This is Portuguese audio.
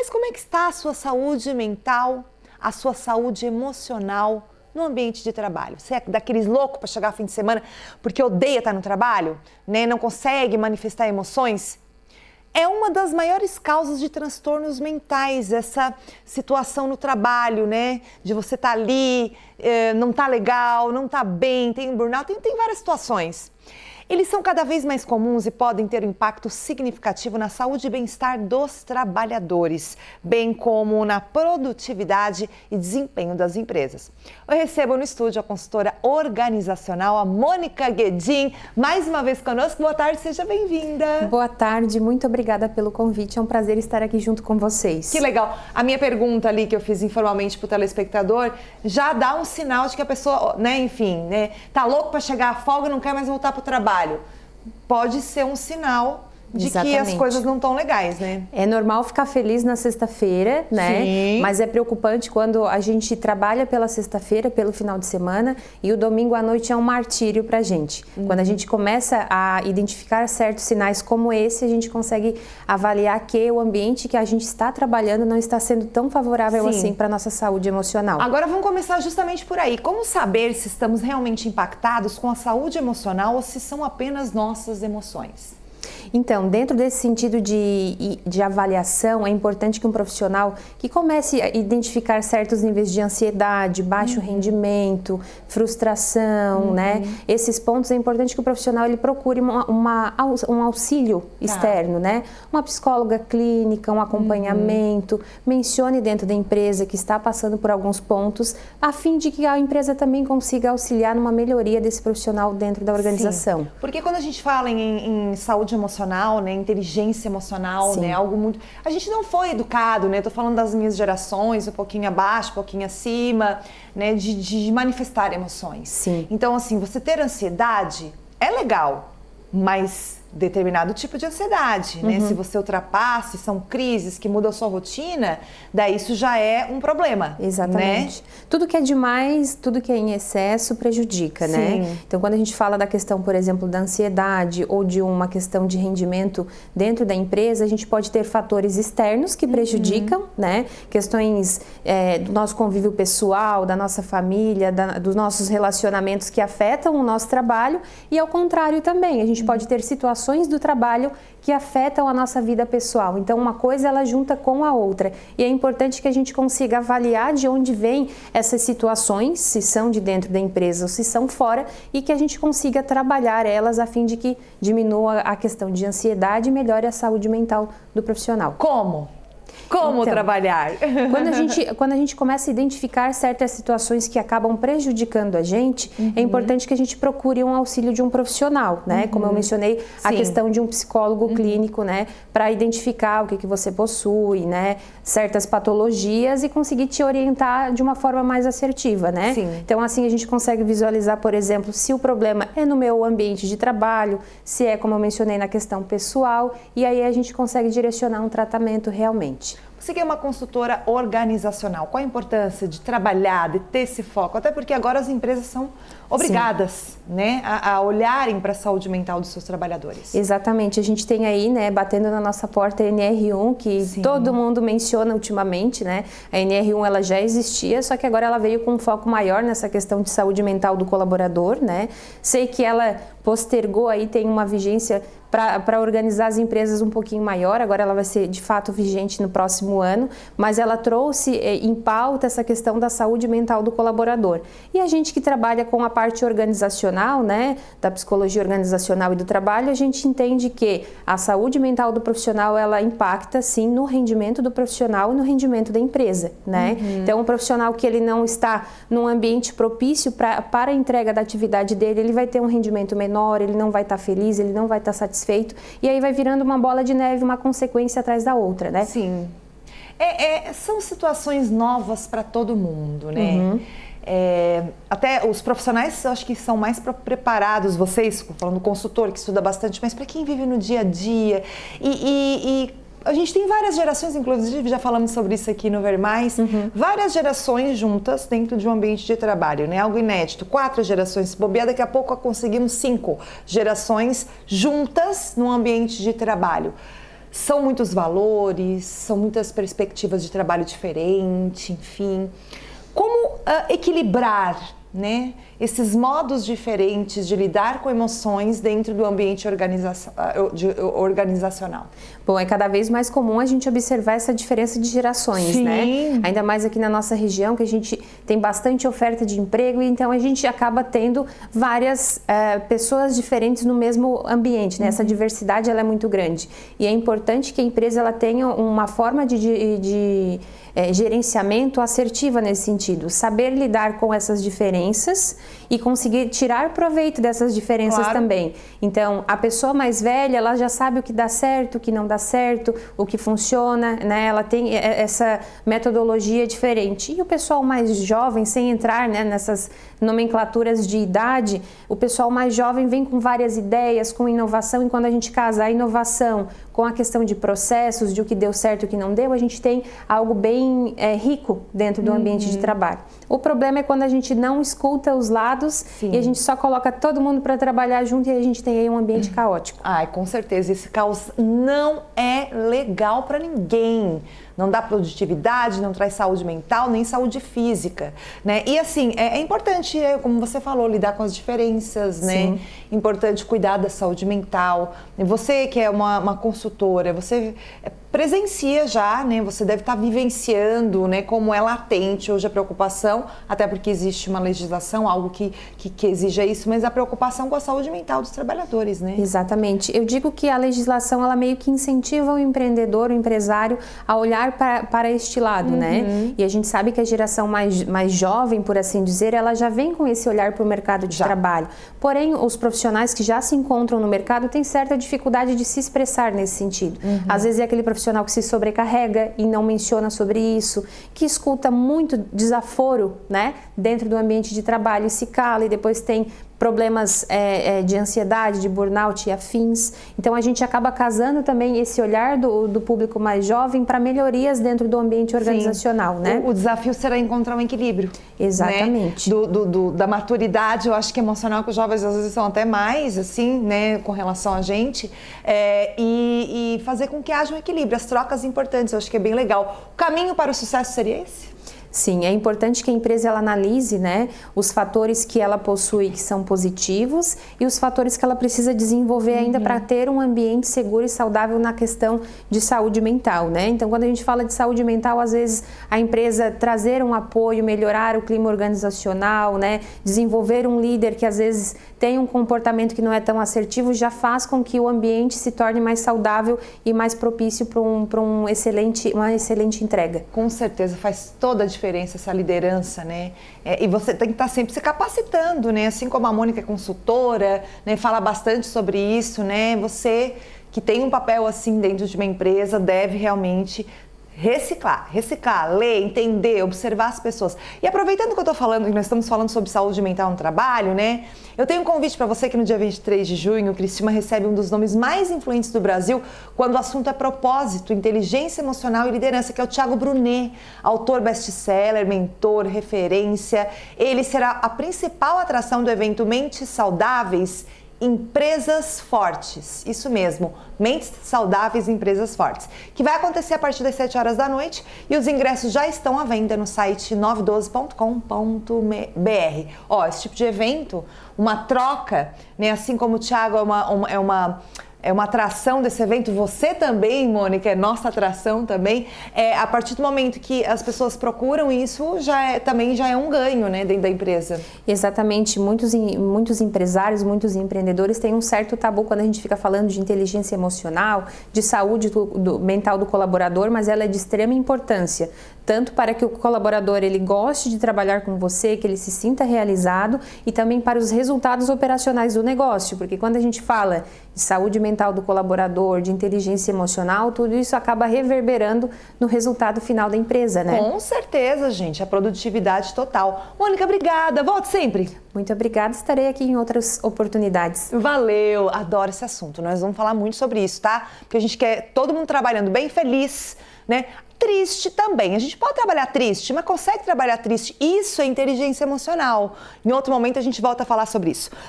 Mas como é que está a sua saúde mental, a sua saúde emocional no ambiente de trabalho? Você é daqueles loucos para chegar fim de semana porque odeia estar no trabalho, né? Não consegue manifestar emoções? É uma das maiores causas de transtornos mentais, essa situação no trabalho, né? De você estar ali, não tá legal, não tá bem, tem um burnout, tem várias situações. Eles são cada vez mais comuns e podem ter um impacto significativo na saúde e bem-estar dos trabalhadores, bem como na produtividade e desempenho das empresas. Eu recebo no estúdio a consultora organizacional, a Mônica Guedin, mais uma vez conosco. Boa tarde, seja bem-vinda. Boa tarde, muito obrigada pelo convite, é um prazer estar aqui junto com vocês. Que legal. A minha pergunta ali que eu fiz informalmente para o telespectador já dá um sinal de que a pessoa, né, enfim, né, tá louco para chegar à folga e não quer mais voltar para o trabalho. Pode ser um sinal de que as coisas não estão legais, né? É normal ficar feliz na sexta-feira, né? Sim. Mas é preocupante quando a gente trabalha pela sexta-feira, pelo final de semana, e o domingo à noite é um martírio pra gente. Quando a gente começa a identificar certos sinais como esse, a gente consegue avaliar que o ambiente que a gente está trabalhando não está sendo tão favorável assim para nossa saúde emocional. Agora vamos começar justamente por aí. Como saber se estamos realmente impactados com a saúde emocional ou se são apenas nossas emoções? Então, dentro desse sentido de avaliação, é importante que um profissional que comece a identificar certos níveis de ansiedade, baixo rendimento, frustração, né? Esses pontos é importante que o profissional ele procure um auxílio externo, né? Uma psicóloga clínica, um acompanhamento, mencione dentro da empresa que está passando por alguns pontos, a fim de que a empresa também consiga auxiliar numa melhoria desse profissional dentro da organização. Sim. Porque quando a gente fala em saúde emocional, né, inteligência emocional, né, algo muito... A gente não foi educado, né, tô falando das minhas gerações, um pouquinho abaixo, um pouquinho acima, né, de manifestar emoções. Sim. Então, assim, você ter ansiedade é legal, mas determinado tipo de ansiedade, né? Se você ultrapassa, são crises que mudam a sua rotina, daí isso já é um problema. Exatamente. Né? Tudo que é demais, tudo que é em excesso prejudica, né? Então, quando a gente fala da questão, por exemplo, da ansiedade ou de uma questão de rendimento dentro da empresa, a gente pode ter fatores externos que prejudicam, né? Questões do nosso convívio pessoal, da nossa família, dos nossos relacionamentos que afetam o nosso trabalho e ao contrário também, a gente pode ter situações do trabalho que afetam a nossa vida pessoal. Então, uma coisa ela junta com a outra. E é importante que a gente consiga avaliar de onde vêm essas situações, se são de dentro da empresa ou se são fora, e que a gente consiga trabalhar elas a fim de que diminua a questão de ansiedade e melhore a saúde mental do profissional. Como? Como então, trabalhar? Quando a gente começa a identificar certas situações que acabam prejudicando a gente, é importante que a gente procure um auxílio de um profissional, né? Como eu mencionei, a questão de um psicólogo clínico, né? Para identificar o que você possui, né? Certas patologias e conseguir te orientar de uma forma mais assertiva, né? Sim. Então, assim, a gente consegue visualizar, por exemplo, se o problema é no meu ambiente de trabalho, se é, como eu mencionei, na questão pessoal, e aí a gente consegue direcionar um tratamento realmente. Você que é uma consultora organizacional, qual a importância de trabalhar, de ter esse foco? Até porque agora as empresas são obrigadas, né, a olharem para a saúde mental dos seus trabalhadores. Exatamente, a gente tem aí, né, batendo na nossa porta a NR1, que todo mundo menciona ultimamente, né? A NR1 ela já existia, só que agora ela veio com um foco maior nessa questão de saúde mental do colaborador, né? Sei que ela postergou aí, tem uma vigência para organizar as empresas um pouquinho maior, agora ela vai ser de fato vigente no próximo ano, mas ela trouxe em pauta essa questão da saúde mental do colaborador. E a gente que trabalha com a parte organizacional, né, da psicologia organizacional e do trabalho, a gente entende que a saúde mental do profissional, ela impacta sim no rendimento do profissional e no rendimento da empresa, né? Então, o profissional que ele não está num ambiente propício para a entrega da atividade dele, ele vai ter um rendimento menor, ele não vai estar feliz, ele não vai estar satisfeito, e aí vai virando uma bola de neve, uma consequência atrás da outra, né? Sim. São situações novas para todo mundo, né? Até os profissionais, eu acho que são mais preparados, vocês, falando do consultor que estuda bastante, mas para quem vive no dia a dia e a gente tem várias gerações, inclusive já falamos sobre isso aqui no Ver Mais, várias gerações juntas dentro de um ambiente de trabalho, né? Algo inédito, 4 gerações, se bobear, daqui a pouco conseguimos 5 gerações juntas num ambiente de trabalho. São muitos valores, são muitas perspectivas de trabalho diferente, enfim. Como equilibrar, né, esses modos diferentes de lidar com emoções dentro do ambiente organizacional? Bom, é cada vez mais comum a gente observar essa diferença de gerações, Sim. né? Ainda mais aqui na nossa região, que a gente tem bastante oferta de emprego, e então a gente acaba tendo várias pessoas diferentes no mesmo ambiente, né? Essa diversidade, ela é muito grande. E é importante que a empresa ela tenha uma forma de gerenciamento assertiva nesse sentido, saber lidar com essas diferenças e conseguir tirar proveito dessas diferenças também. Então, a pessoa mais velha, ela já sabe o que dá certo, o que não dá certo, o que funciona, né? Ela tem essa metodologia diferente. E o pessoal mais jovem, sem entrar, né, nessas nomenclaturas de idade, o pessoal mais jovem vem com várias ideias, com inovação, e quando a gente casa a inovação com a questão de processos, de o que deu certo e o que não deu, a gente tem algo bem rico dentro do ambiente de trabalho. O problema é quando a gente não escuta os lados e a gente só coloca todo mundo para trabalhar junto e a gente tem aí um ambiente caótico. Ai, com certeza, esse caos não é legal para ninguém. Não dá produtividade, não traz saúde mental, nem saúde física, né? E assim, é importante, como você falou, lidar com as diferenças, né? Importante cuidar da saúde mental. Você que é uma consultora, você presencia já, né? Você deve estar vivenciando, né? Como é latente hoje a preocupação, até porque existe uma legislação, algo que exija isso, mas a preocupação com a saúde mental dos trabalhadores, né? Exatamente. Eu digo que a legislação, ela meio que incentiva o empreendedor, o empresário, a olhar para este lado, né? E a gente sabe que a geração mais jovem, por assim dizer, ela já vem com esse olhar para o mercado de trabalho. Porém, os profissionais que já se encontram no mercado têm certa dificuldade de se expressar nesse sentido. Às vezes é aquele profissional que se sobrecarrega e não menciona sobre isso, que escuta muito desaforo, né, dentro do ambiente de trabalho e se cala, e depois tem problemas de ansiedade, de burnout e afins. Então a gente acaba casando também esse olhar do público mais jovem para melhorias dentro do ambiente organizacional, né? O desafio será encontrar um equilíbrio. Exatamente. Né? Da maturidade, eu acho que emocional, que os jovens às vezes são até mais, assim, né, com relação a gente, e fazer com que haja um equilíbrio, as trocas importantes, eu acho que é bem legal. O caminho para o sucesso seria esse? Sim, é importante que a empresa ela analise, né, os fatores que ela possui que são positivos e os fatores que ela precisa desenvolver ainda para ter um ambiente seguro e saudável na questão de saúde mental, né? Então, quando a gente fala de saúde mental, às vezes a empresa trazer um apoio, melhorar o clima organizacional, né, desenvolver um líder que às vezes tem um comportamento que não é tão assertivo, já faz com que o ambiente se torne mais saudável e mais propício para uma excelente entrega. Com certeza, faz toda a diferença essa liderança, né? E você tem que estar sempre se capacitando, né? Assim como a Mônica é consultora, né? Fala bastante sobre isso, né? Você que tem um papel assim dentro de uma empresa deve realmente reciclar, ler, entender, observar as pessoas. E aproveitando que eu tô falando, que nós estamos falando sobre saúde mental no trabalho, né? Eu tenho um convite para você que no dia 23 de junho, o Cristima recebe um dos nomes mais influentes do Brasil quando o assunto é propósito, inteligência emocional e liderança, que é o Thiago Brunet, autor best-seller, mentor, referência. Ele será a principal atração do evento Mentes Saudáveis, Empresas Fortes, isso mesmo, Mentes Saudáveis, Empresas Fortes, que vai acontecer a partir das 7 horas da noite e os ingressos já estão à venda no site 912.com.br. Ó, esse tipo de evento, uma troca, né, assim como o Thiago é uma atração desse evento, você também, Mônica, é nossa atração também. A partir do momento que as pessoas procuram isso, também já é um ganho, né, dentro da empresa. Exatamente. Muitos empresários, muitos empreendedores têm um certo tabu quando a gente fica falando de inteligência emocional, de saúde mental do colaborador, mas ela é de extrema importância, tanto para que o colaborador ele goste de trabalhar com você, que ele se sinta realizado, e também para os resultados operacionais do negócio, porque quando a gente fala de saúde mental do colaborador, de inteligência emocional, tudo isso acaba reverberando no resultado final da empresa, né? Com certeza, gente, a produtividade total. Mônica, obrigada, volte sempre. Muito obrigada, estarei aqui em outras oportunidades. Valeu, adoro esse assunto, nós vamos falar muito sobre isso, tá? Porque a gente quer todo mundo trabalhando bem, feliz, né? Triste também, a gente pode trabalhar triste, mas consegue trabalhar triste, isso é inteligência emocional. Em outro momento a gente volta a falar sobre isso.